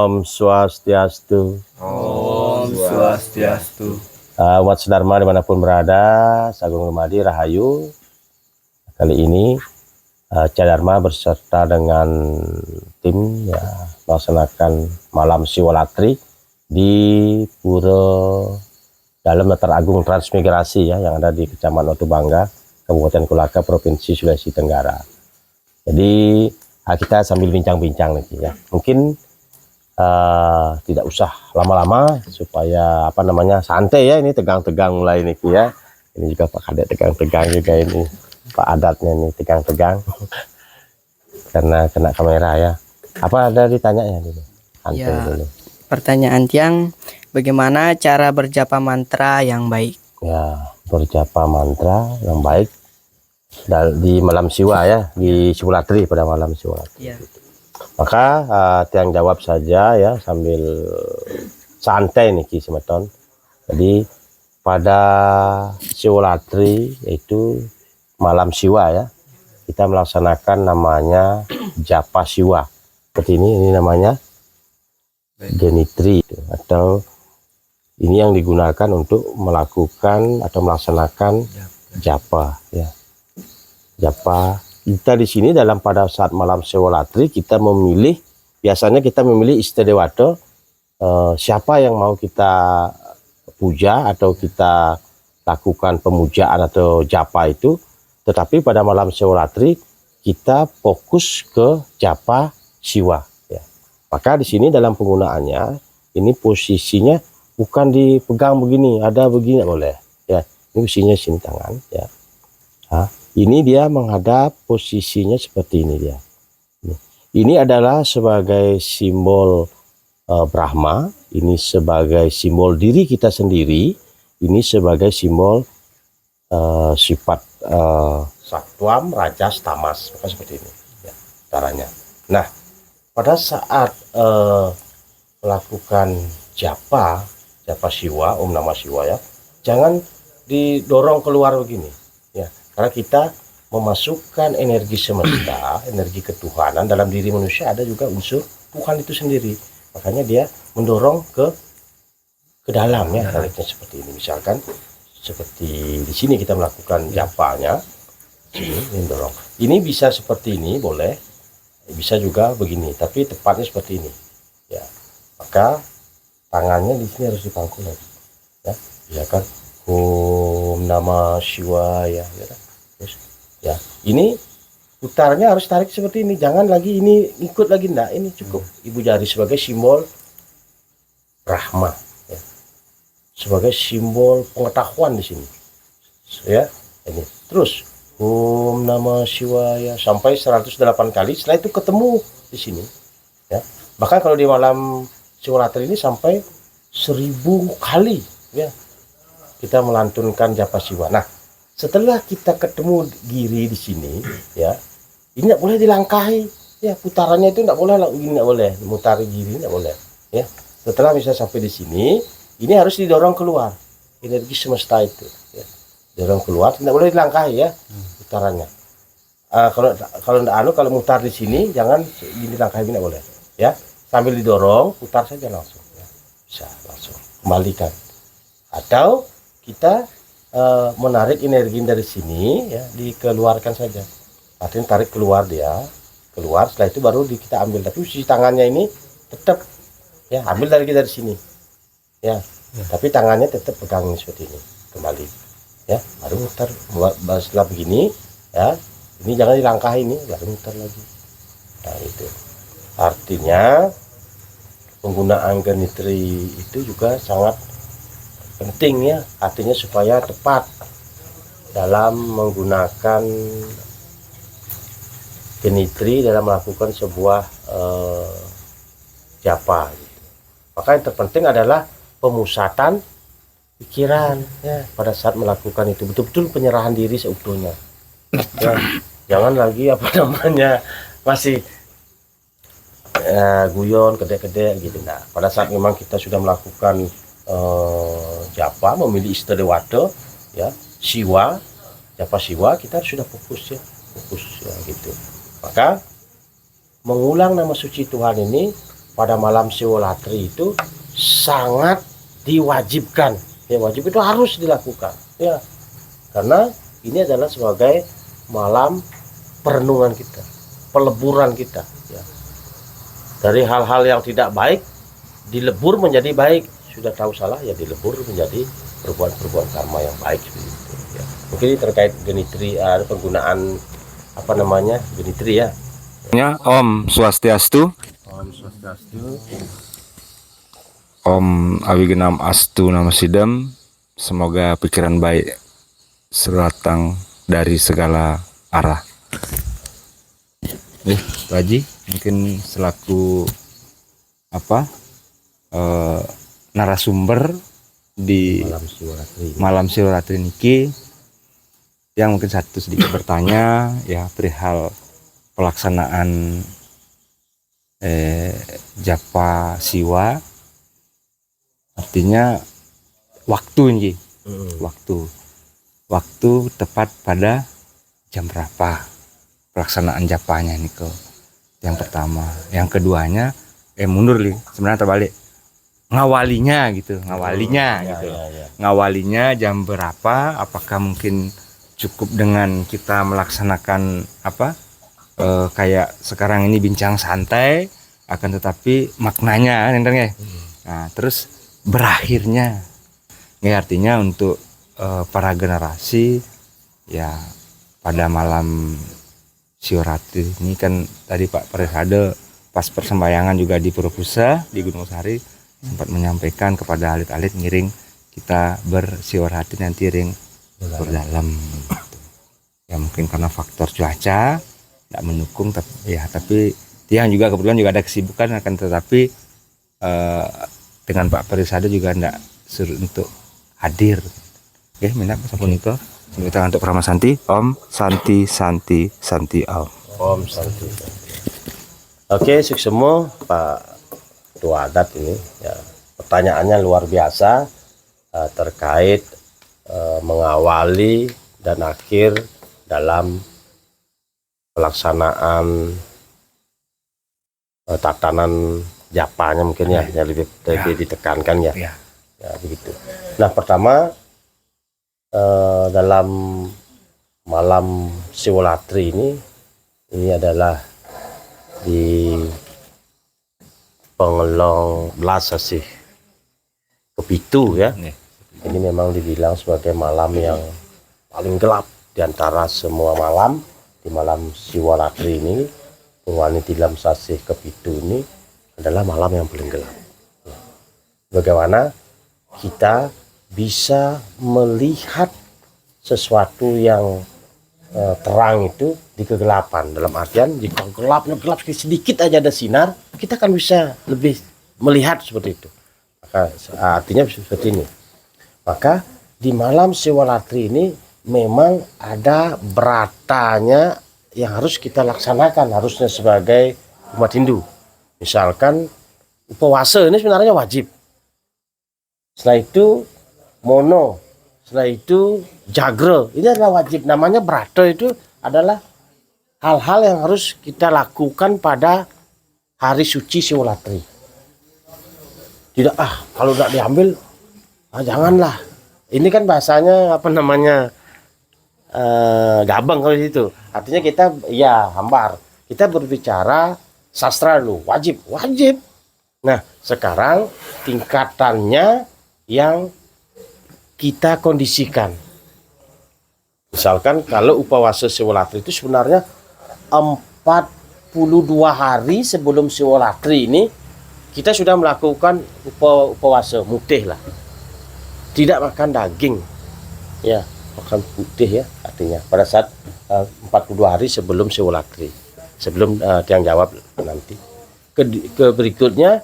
Om Swastiastu. Om Swastiastu. Umat Sedharma dimanapun berada, Sagung Lumadi Rahayu. Kali ini Cadharma berserta dengan tim ya melaksanakan malam Siwalatri di Pura Dalam Datar Agung Transmigrasi ya yang ada di Kecamatan Otubangga, Kabupaten Kolaka, Provinsi Sulawesi Tenggara. Jadi kita sambil bincang-bincang nih ya. Mungkin tidak usah lama-lama supaya santai ya, ini tegang-tegang mulai nih ya. Ini juga Pak Kadek tegang-tegang juga ini. Pak Adatnya nih tegang-tegang karena kena kamera ya. Apa ada ditanyanya dulu? Santai Ya, dulu. pertanyaan Tiang, bagaimana cara berjapa mantra yang baik? Ya, berjapa mantra yang baik di malam Siwa ya, di Siwalatri pada malam Siwalatri. Ya. Maka Tiang jawab saja ya sambil santai nih Ki Semeton. Jadi pada Siwalatri yaitu malam Siwa ya, kita melaksanakan namanya Japa Siwa. Seperti ini namanya genitri atau ini yang digunakan untuk melakukan atau melaksanakan japa ya. Japa kita di sini pada saat malam Siwalatri kita memilih, biasanya kita memilih Istadewata, siapa yang mau kita puja atau kita lakukan pemujaan atau japa itu. Tetapi pada malam Siwalatri kita fokus ke japa Siwa ya. Maka di sini dalam penggunaannya ini posisinya bukan dipegang begini, ada begini boleh ya. Ini posisinya sini tangan ya. Ini dia menghadap, posisinya seperti ini dia. Ini adalah sebagai simbol Brahma, ini sebagai simbol diri kita sendiri, ini sebagai simbol sifat Sattwam, Rajas, Tamas, maka seperti ini ya, caranya. Nah, pada saat melakukan japa Siwa, Om Namah Siwa ya, jangan didorong keluar begini ya, karena kita memasukkan energi semesta, energi ketuhanan dalam diri manusia, ada juga unsur Tuhan itu sendiri, makanya dia mendorong ke dalam ya, tariknya seperti ini. Misalkan seperti di sini kita melakukan japanya, ini mendorong. Ini bisa seperti ini boleh, bisa juga begini, tapi tepatnya seperti ini ya. Maka tangannya di sini harus dipangku lagi ya, misalkan Om Namah Shivaya ya, terus ya ini putarnya harus tarik seperti ini, jangan lagi ini ikut lagi, enggak, ini cukup ibu jari sebagai simbol Brahma ya, sebagai simbol pengetahuan di sini ya. Ini terus Om Namah Shivaya sampai 108 kali, setelah itu ketemu di sini ya. Bahkan kalau di malam Siwalatri ini sampai 1000 kali ya kita melantunkan japa Siwa. Nah, setelah kita ketemu giri di sini ya, ini tidak boleh dilangkahi ya, putarannya itu tidak boleh, ini tidak boleh mutari giri, tidak boleh ya. Setelah bisa sampai di sini, ini harus didorong keluar energi semesta itu ya, dorong keluar, tidak boleh dilangkahi ya putarannya. Kalau mutar di sini jangan dilangkahi, tidak boleh ya, sambil didorong putar saja langsung ya. Bisa langsung kembalikan, atau kita menarik energi dari sini ya, dikeluarkan saja, artinya tarik keluar, dia keluar, setelah itu baru kita ambil, tapi sisi tangannya ini tetap ya, ambil dari sini ya, tapi tangannya tetap pegang seperti ini kembali ya, baru mutar. Setelah begini ya, ini jangan dilangkahi, ini baru mutar lagi. Nah itu artinya penggunaan genitri itu juga sangat penting ya, artinya supaya tepat dalam menggunakan genitri dalam melakukan sebuah japa gitu. Maka yang terpenting adalah pemusatan pikiran ya pada saat melakukan itu, betul-betul penyerahan diri seutuhnya ya. Jangan lagi masih guyon, kedek-kedek gitu. Nah, pada saat memang kita sudah melakukan japa, memilih Istadewata ya, Siwa, japa Siwa, kita sudah fokus ya gitu. Maka mengulang nama suci Tuhan ini pada malam Siwolatri itu sangat diwajibkan. Ya, wajib itu harus dilakukan. Ya, karena ini adalah sebagai malam perenungan kita, peleburan kita. Ya. Dari hal-hal yang tidak baik dilebur menjadi baik. Sudah tahu salah ya dilebur menjadi perbuatan karma yang baik. Gitu. Ya. Mungkin ini terkait genitri, penggunaan apa namanya genitri ya. Om Swastiastu, Om Swastiastu. Om Awigenam Astu Nama Sidam. Semoga pikiran baik seratang dari segala arah. Pak Haji, mungkin selaku apa narasumber di malam Siwolatri niki, yang mungkin satu sedikit bertanya ya perihal pelaksanaan japa siwa, artinya waktu ini, waktu tepat pada jam berapa pelaksanaan japanya nih kok. Yang pertama, yang keduanya mundur nih, sebenarnya terbalik, ngawalinya gitu. Ngawalinya jam berapa? Apakah mungkin cukup dengan kita melaksanakan apa? Kayak sekarang ini bincang santai, akan tetapi maknanya ya. Nah, terus berakhirnya, ya artinya untuk para generasi ya pada malam Siwolatri ini kan tadi Pak Presade pas persembahyangan juga di Purwokerto di Gunung Sari sempat menyampaikan kepada alit-alit ngiring kita bersiwolatri nanti ring berdalam. Ya mungkin karena faktor cuaca tidak mendukung, tapi tiang juga kebetulan juga ada kesibukan, akan tetapi dengan Pak Presade juga tidak suruh untuk hadir. Oke, minat sampun itu. Kita untuk Prama Santi, Om Santi Om. Om Santi. Oke, suksemo Pak Ketua Adat ini. Ya, pertanyaannya luar biasa terkait mengawali dan akhir dalam pelaksanaan tatanan japanya mungkin ya, lebih ditekankan ya. Ya begitu. Nah, pertama dalam malam Siwolatri ini adalah di Pengelong Belas Asih Kepitu ya. Ini memang dibilang sebagai malam yang paling gelap di antara semua malam. Di malam Siwolatri ini, Purwani Tilam Sasih Kepitu ini adalah malam yang paling gelap. Bagaimana kita bisa melihat sesuatu yang terang itu di kegelapan, dalam artian jika gelap sedikit aja ada sinar, kita kan bisa lebih melihat seperti itu. Maka artinya seperti ini. Maka di malam Siwolatri ini memang ada beratanya yang harus kita laksanakan, harusnya sebagai umat Hindu. Misalkan upawasa ini sebenarnya wajib. Setelah itu mono, setelah itu jagre, ini adalah wajib. Namanya brata itu adalah hal-hal yang harus kita lakukan pada hari suci Siwolatri. Tidak kalau tidak diambil, janganlah. Ini kan bahasanya apa namanya gabang kalau itu. Artinya kita ya hambar. Kita berbicara sastra dulu, wajib. Nah, sekarang tingkatannya yang kita kondisikan. Misalkan kalau upawasa Siwolatri itu sebenarnya 42 hari sebelum Siwolatri ini kita sudah melakukan upawasa mutih lah. Tidak makan daging. Ya, makan putih ya artinya pada saat 42 hari sebelum Siwolatri, sebelum tiang jawab nanti. Ke berikutnya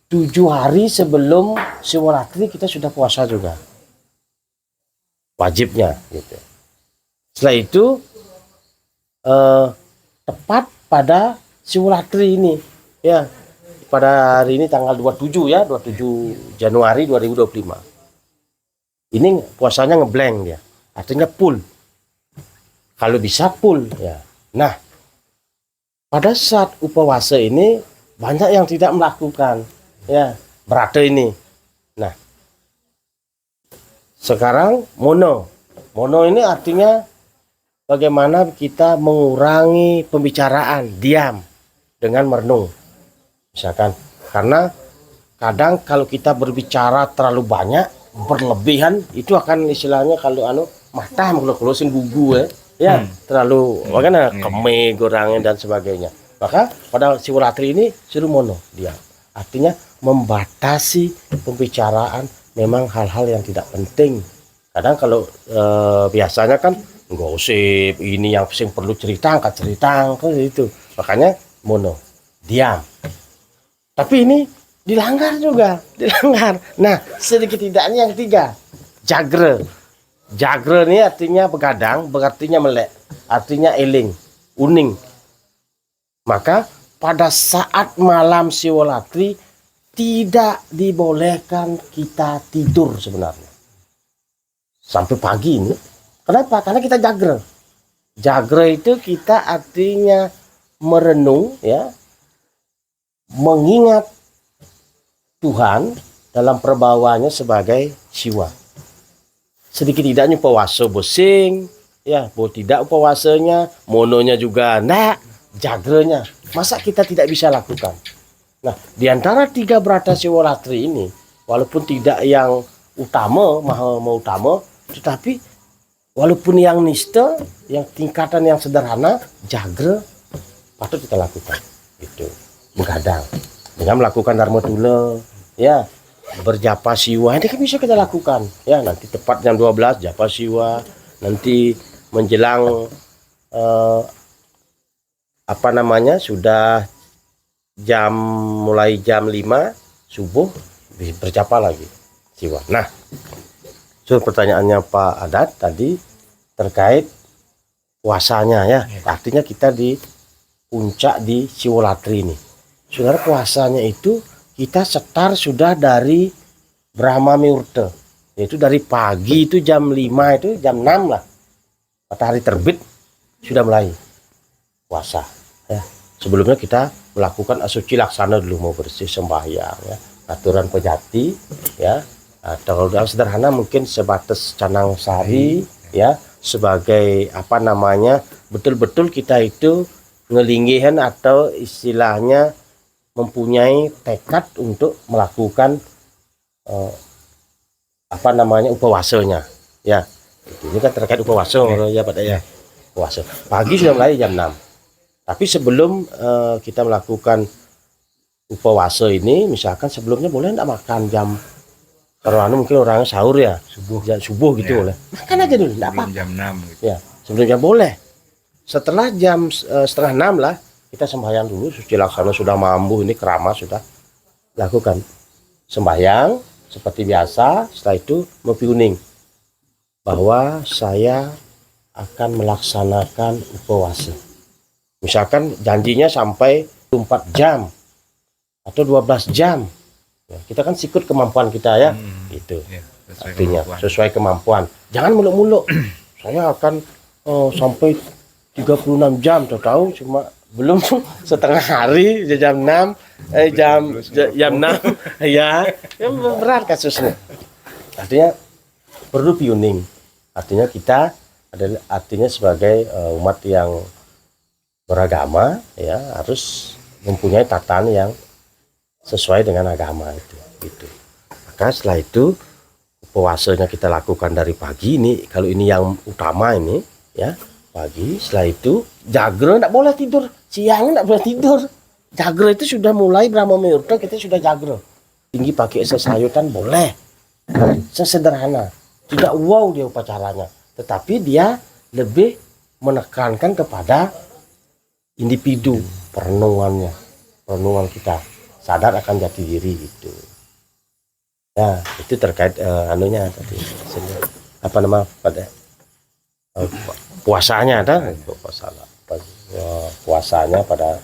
7 hari sebelum Siwolatri kita sudah puasa juga, wajibnya gitu. Setelah itu tepat pada Siwolatri ini ya, pada hari ini tanggal 27 ya, 27 Januari 2025. Ini puasanya ngeblank dia, artinya full. Kalau bisa full ya. Nah, pada saat upawasa ini banyak yang tidak melakukan ya berada ini. Nah, sekarang mono ini artinya bagaimana kita mengurangi pembicaraan, diam dengan merenung misalkan, karena kadang kalau kita berbicara terlalu banyak berlebihan itu akan istilahnya kalau mata kalau sing gugu ya terlalu bagaimana keme gorangnya dan sebagainya. Maka pada Siwolatri ini suruh mono, diam, artinya membatasi pembicaraan memang hal-hal yang tidak penting. Kadang kalau biasanya kan gosip ini yang perlu cerita angkat cerita kan itu, makanya mono, diam. Tapi ini dilanggar juga, dilanggar. Nah, sedikit tidaknya yang ketiga, jagre. Jagre ini artinya begadang, berartinya melek, artinya eling, uning. Maka pada saat malam Siwolatri tidak dibolehkan kita tidur sebenarnya sampai pagi ini. Kenapa? Karena kita jagre. Jagre itu kita artinya merenung ya, mengingat Tuhan dalam perbawaannya sebagai Siwa. Sedikit tidaknya puasa bosing ya, bo tidak puasanya, mononya juga nah, jagrenya masa kita tidak bisa lakukan. Nah, di antara 3 brata Siwolatri ini walaupun tidak yang utama, maha utama, tetapi walaupun yang nista, yang tingkatan yang sederhana, jagre patut kita lakukan. Gitu. Begadang dengan melakukan dharma tula ya, berjapa siwa ini kan bisa kita lakukan ya. Nanti tepat jam 12 japa siwa, nanti menjelang sudah mulai jam 5 subuh berjapa lagi siwa. Nah, so pertanyaannya Pak Adat tadi terkait puasanya ya, artinya kita di puncak di Siwolatri ini. Saudara, puasanya itu kita setar sudah dari Brahma Muhurta, yaitu dari pagi itu jam 5 itu jam 6 lah, matahari terbit sudah mulai puasa ya. Sebelumnya kita melakukan asuci laksana dulu, mau bersih sembahyang ya, aturan pejati ya, atau dalam sederhana mungkin sebatas canang sari ya, sebagai betul-betul kita itu ngelinggihan atau istilahnya mempunyai tekad untuk melakukan upawasanya ya. Ini kan terkait upawasa ya Pak ya. Puasa pagi sudah mulai jam 6. Tapi sebelum kita melakukan upawasa ini, misalkan sebelumnya boleh enggak makan jam, kalau mungkin orang sahur ya, subuh gitu boleh. Makan aja dulu enggak apa-apa. Jam 6 gitu. Ya, sebelumnya boleh. Setelah jam setengah 6 lah kita sembahyang dulu, suci laksana sudah mampu, ini keramas sudah lakukan sembahyang seperti biasa. Setelah itu mempiuning bahwa saya akan melaksanakan upawasa. Misalkan janjinya sampai 4 jam atau 12 jam. Ya, kita kan sikut kemampuan kita ya, gitu. Ya, artinya sesuai kemampuan. Jangan muluk-muluk. Saya akan sampai 36 jam, tahu cuma belum setengah hari jam 6 jam 6 ya berat kasusnya. Artinya perlu piuning, artinya kita adalah artinya sebagai umat yang beragama ya, harus mempunyai tatanan yang sesuai dengan agama itu gitu. Maka setelah itu puasanya kita lakukan dari pagi ini, kalau ini yang utama ini ya, pagi. Setelah itu jagre enggak boleh tidur, siang enggak boleh tidur. Jagre itu sudah mulai Brahma Muhurta, kita sudah jagre. Tinggi pakai sesayutan boleh, sesederhana, tidak wow dia upacaranya, tetapi dia lebih menekankan kepada individu, perenungan kita sadar akan jati diri itu. Nah, itu terkait tadi puasanya ada puasanya pada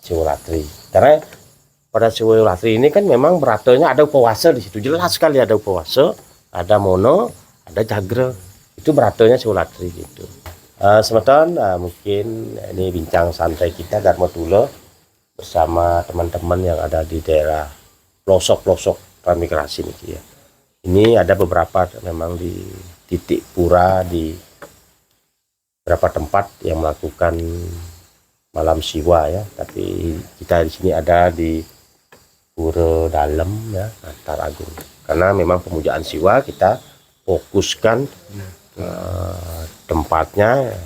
Siwolatri. Karena pada Siwolatri ini kan memang beratanya ada puasa di situ, jelas sekali ada puasa, ada mono, ada jagre. Itu beratanya Siwolatri gitu. Semeton mungkin ini bincang santai kita Dharma Tula bersama teman-teman yang ada di daerah pelosok-pelosok transmigrasi nih ya. Ini ada beberapa memang di titik pura di beberapa tempat yang melakukan malam siwa ya, tapi kita di sini ada di Pura Dalam ya, Natar Agung. Karena memang pemujaan siwa kita fokuskan tempatnya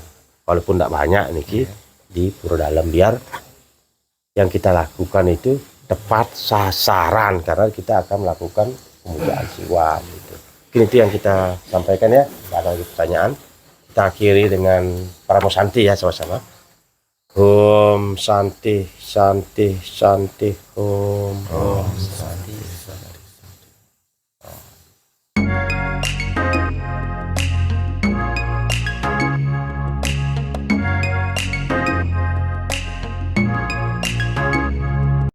walaupun tidak banyak nih di Pura Dalam, biar yang kita lakukan itu tepat sasaran karena kita akan melakukan pemujaan siwa gitu. Mungkin itu yang kita sampaikan ya. Ada lagi pertanyaan, kita akhiri dengan Paramo Santi ya sama-sama. Om Santi Santi Santi Om. Om Santi Santi.